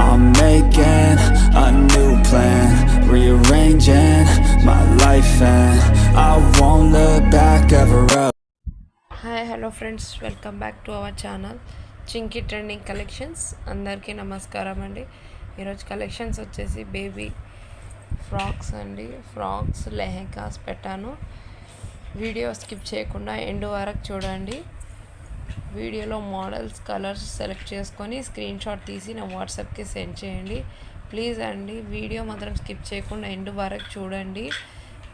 I'm making a new plan, rearranging my life, and I won't look back ever up. Hi hello friends, welcome back to our channel Chinki trending collections. అందరికీ నమస్కారం అండి. ఈరోజు collections వచ్చేసి baby frocks అండి. Frocks lehengas పెట్టాను. Video skip చేయకుండా end వరకు చూడండి. వీడియోలో మోడల్స్ కలర్స్ సెలెక్ట్ చేసుకొని స్క్రీన్ షాట్ తీసి నా వాట్సాప్కి సెండ్ చేయండి ప్లీజ్ అండి. వీడియో మాత్రం స్కిప్ చేయకుండా ఎండ్ వరకు చూడండి.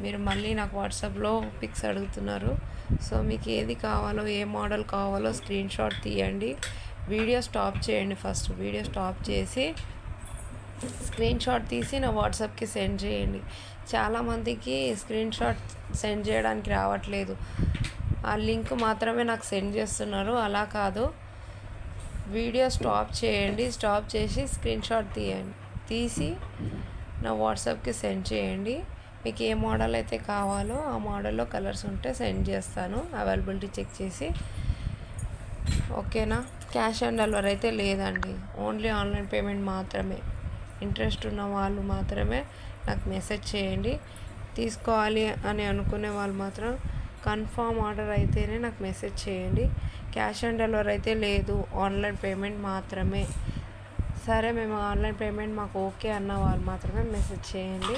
మీరు మళ్ళీ నాకు వాట్సాప్లో పిక్స్ అడుగుతున్నారు. సో మీకు ఏది కావాలో, ఏ మోడల్ కావాలో స్క్రీన్ షాట్ తీయండి. వీడియో స్టాప్ చేయండి. ఫస్ట్ వీడియో స్టాప్ చేసి స్క్రీన్ షాట్ తీసి నా వాట్సాప్కి సెండ్ చేయండి. చాలామందికి స్క్రీన్ షాట్ సెండ్ చేయడానికి రావట్లేదు. ఆ లింక్ మాత్రమే నాకు సెండ్ చేస్తున్నారు. అలా కాదు, వీడియో స్టాప్ చేయండి. స్టాప్ చేసి స్క్రీన్ షాట్ తీసి నా వాట్సాప్కి సెండ్ చేయండి. మీకు ఏ మోడల్ అయితే కావాలో ఆ మోడల్లో కలర్స్ ఉంటే సెండ్ చేస్తాను, అవైలబిలిటీ చెక్ చేసి. ఓకేనా? క్యాష్ ఆన్ డెలివరీ అయితే లేదండి, ఓన్లీ ఆన్లైన్ పేమెంట్ మాత్రమే. ఇంట్రెస్ట్ ఉన్న వాళ్ళు మాత్రమే నాకు మెసేజ్ చేయండి. తీసుకోవాలి అని అనుకునే వాళ్ళు మాత్రం కన్ఫామ్ ఆర్డర్ అయితేనే నాకు మెసేజ్ చేయండి. క్యాష్ ఆన్ డెలివరీ అయితే లేదు, ఆన్లైన్ పేమెంట్ మాత్రమే. సరే, మేము ఆన్లైన్ పేమెంట్ మాకు ఓకే అన్న వాళ్ళు మాత్రమే మెసేజ్ చేయండి.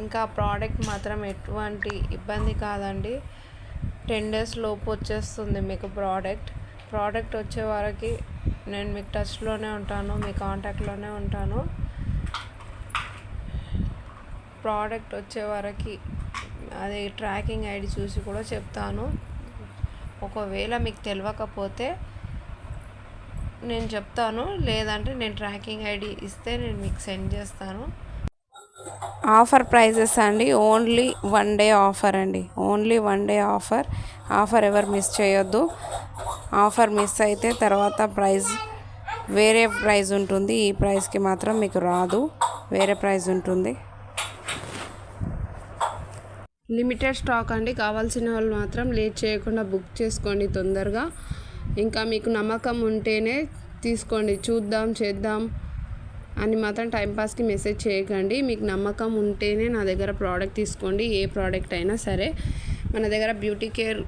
ఇంకా ప్రోడక్ట్ మాత్రం ఎటువంటి ఇబ్బంది కాదండి. 10 days లోపు వచ్చేస్తుంది మీకు ప్రోడక్ట్ వచ్చే వరకు నేను మీకు టచ్లోనే ఉంటాను, మీ కాంటాక్ట్లోనే ఉంటాను. ప్రోడక్ట్ వచ్చే వరకు అది ట్రాకింగ్ ఐడి చూసి కూడా చెప్తాను. ఒకవేళ మీకు తెలియకపోతే నేను చెప్తాను, లేదంటే నేను ట్రాకింగ్ ఐడి ఇస్తే నేను మీకు సెండ్ చేస్తాను. ఆఫర్ ప్రైజెస్ అండి, ఓన్లీ 1 day ఆఫర్ అండి. ఓన్లీ 1 day ఆఫర్ ఎవరు మిస్ చేయొద్దు. ఆఫర్ మిస్ అయితే తర్వాత వేరే ప్రైజ్ ఉంటుంది. ఈ ప్రైస్కి మాత్రం మీకు రాదు, వేరే ప్రైజ్ ఉంటుంది. లిమిటెడ్ స్టాక్ అండి. కావాల్సిన వాళ్ళు మాత్రం లేట్ చేయకుండా బుక్ చేసుకోండి తొందరగా. ఇంకా మీకు నమ్మకం ఉంటేనే తీసుకోండి. చూద్దాం చేద్దాం అని మాత్రం టైంపాస్కి మెసేజ్ చేయకండి. మీకు నమ్మకం ఉంటేనే నా దగ్గర ప్రోడక్ట్ తీసుకోండి. ఏ ప్రోడక్ట్ అయినా సరే. మన దగ్గర బ్యూటీ కేర్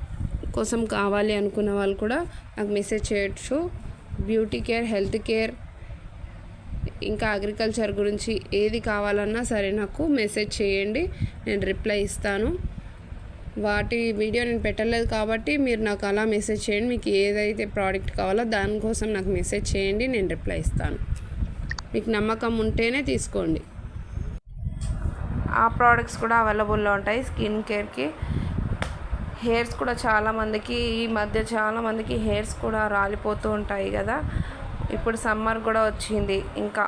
కోసం కావాలి అనుకున్న వాళ్ళు కూడా నాకు మెసేజ్ చేయొచ్చు. బ్యూటీ కేర్, హెల్త్ కేర్, ఇంకా అగ్రికల్చర్ గురించి ఏది కావాలన్నా సరే నాకు మెసేజ్ చేయండి, నేను రిప్లై ఇస్తాను. వాటి వీడియో నేను పెట్టలేదు కాబట్టి మీరు నాకు అలా మెసేజ్ చేయండి. మీకు ఏదైతే ప్రోడక్ట్ కావాలో దానికోసం నాకు మెసేజ్ చేయండి, నేను రిప్లై ఇస్తాను. మీకు నమ్మకం ఉంటేనే తీసుకోండి. ఆ ప్రోడక్ట్స్ కూడా అవైలబుల్లో ఉంటాయి. స్కిన్ కేర్కి, హెయిర్స్ కూడా చాలామందికి ఈ మధ్య చాలామందికి హెయిర్స్ కూడా రాలిపోతూ ఉంటాయి కదా. ఇప్పుడు సమ్మర్ కూడా వచ్చింది. ఇంకా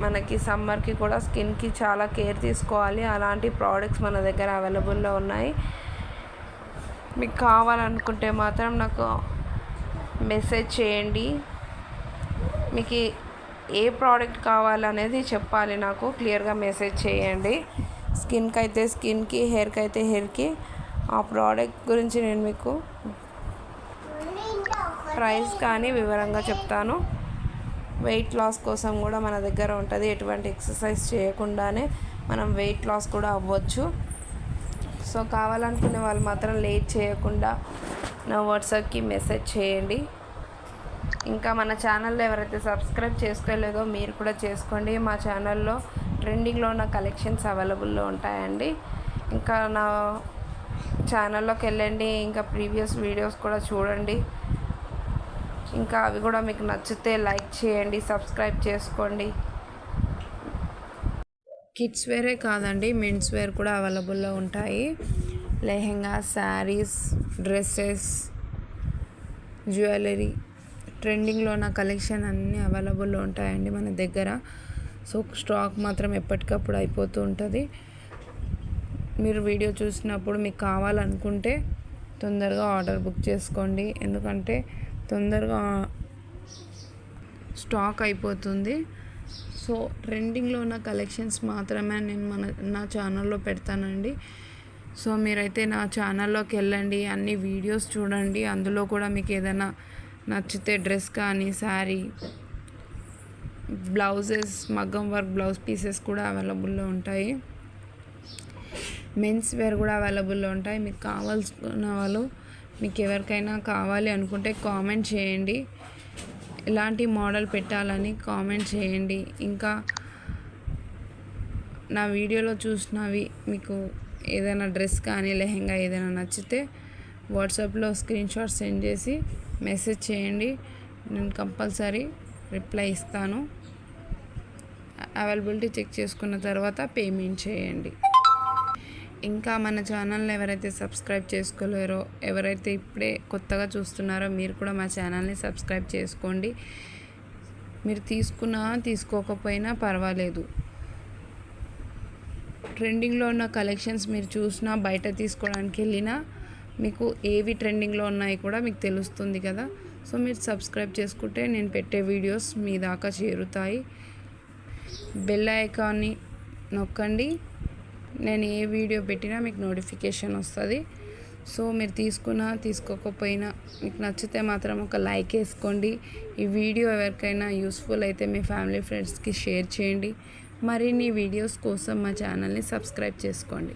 మనకి సమ్మర్కి కూడా స్కిన్కి చాలా కేర్ తీసుకోవాలి. అలాంటి ప్రోడక్ట్స్ మన దగ్గర అవైలబుల్లో ఉన్నాయి. మీకు కావాలనుకుంటే మాత్రం నాకు మెసేజ్ చేయండి. మీకు ఏ ప్రోడక్ట్ కావాలనేది చెప్పాలి, నాకు క్లియర్గా మెసేజ్ చేయండి. స్కిన్కి అయితే స్కిన్కి, హెయిర్కి అయితే హెయిర్కి. ఆ ప్రోడక్ట్ గురించి నేను మీకు ప్రైస్ కానీ వివరంగా చెప్తాను. వెయిట్ లాస్ కోసం కూడా మన దగ్గర ఉంటుంది. ఎటువంటి ఎక్సర్సైజ్ చేయకుండానే మనం వెయిట్ లాస్ కూడా అవ్వచ్చు. సో కావాలనుకునే వాళ్ళు మాత్రం లేట్ చేయకుండా నా వాట్సాప్కి మెసేజ్ చేయండి. ఇంకా మన ఛానల్లో ఎవరైతే సబ్స్క్రైబ్ చేసుకోలేదో మీరు కూడా చేసుకోండి. మా ఛానల్లో ట్రెండింగ్లో ఉన్న కలెక్షన్స్ అవైలబుల్లో ఉంటాయండి. ఇంకా నా ఛానల్లోకి వెళ్ళండి, ఇంకా ప్రీవియస్ వీడియోస్ కూడా చూడండి. ఇంకా అవి కూడా మీకు నచ్చితే లైక్ చేయండి, సబ్స్క్రైబ్ చేసుకోండి. కిడ్స్ వేరే కాదండి, మెన్స్ వేర్ కూడా అవైలబుల్లో ఉంటాయి. లెహెంగా, శారీస్, డ్రెస్సెస్, జ్యువెలరీ, ట్రెండింగ్లో ఉన్న కలెక్షన్ అన్నీ అవైలబుల్లో ఉంటాయండి మన దగ్గర. సో స్టాక్ మాత్రం ఎప్పటికప్పుడు అయిపోతూ ఉంటుంది. మీరు వీడియో చూసినప్పుడు మీకు కావాలనుకుంటే తొందరగా ఆర్డర్ బుక్ చేసుకోండి, ఎందుకంటే తొందరగా స్టాక్ అయిపోతుంది. సో ట్రెండింగ్లో ఉన్న కలెక్షన్స్ మాత్రమే నేను నా ఛానల్లో పెడతానండి. సో మీరైతే నా ఛానల్లోకి వెళ్ళండి, అన్ని వీడియోస్ చూడండి. అందులో కూడా మీకు ఏదైనా నచ్చితే డ్రెస్ కానీ, శారీ బ్లౌజెస్, మగ్గం వర్క్ బ్లౌజ్ పీసెస్ కూడా అవైలబుల్లో ఉంటాయి. మెన్స్ వేర్ కూడా అవైలబుల్లో ఉంటాయి. మీకు కావాల్సిన వాళ్ళు, మీకు ఎవరికైనా కావాలి అనుకుంటే కామెంట్ చేయండి. ఎలాంటి మోడల్ పెట్టాలని కామెంట్ చేయండి. ఇంకా నా వీడియోలో చూసినవి మీకు ఏదైనా డ్రెస్ కానీ లెహెంగా ఏదైనా నచ్చితే వాట్సాప్లో స్క్రీన్ షాట్ సెండ్ చేసి మెసేజ్ చేయండి. నేను కంపల్సరీ రిప్లై ఇస్తాను. అవైలబిలిటీ చెక్ చేసుకున్న తర్వాత పేమెంట్ చేయండి. ఇంకా మన ఛానల్ని ఎవరైతే సబ్స్క్రైబ్ చేసుకోలేరో, ఎవరైతే ఇప్పుడే కొత్తగా చూస్తున్నారో మీరు కూడా మా ఛానల్ని సబ్స్క్రైబ్ చేసుకోండి. మీరు తీసుకున్నా తీసుకోకపోయినా పర్వాలేదు. ట్రెండింగ్లో ఉన్న కలెక్షన్స్ మీరు చూసినా, బయట తీసుకోవడానికి వెళ్ళినా మీకు ఏవి ట్రెండింగ్లో ఉన్నాయి కూడా మీకు తెలుస్తుంది కదా. సో మీరు సబ్స్క్రైబ్ చేసుకుంటే నేను పెట్టే వీడియోస్ మీ దాకా చేరుతాయి. బెల్ ఐకాన్ని నొక్కండి. నేను ఏ వీడియో పెట్టినా మీకు నోటిఫికేషన్ వస్తుంది. సో మీరు తీసుకున్నా తీసుకోకపోయినా మీకు నచ్చితే మాత్రం ఒక లైక్ వేసుకోండి. ఈ వీడియో ఎవరికైనా యూస్ఫుల్ అయితే మీ ఫ్యామిలీ ఫ్రెండ్స్కి షేర్ చేయండి. మరిన్ని వీడియోస్ కోసం మా ఛానల్ని సబ్స్క్రైబ్ చేసుకోండి.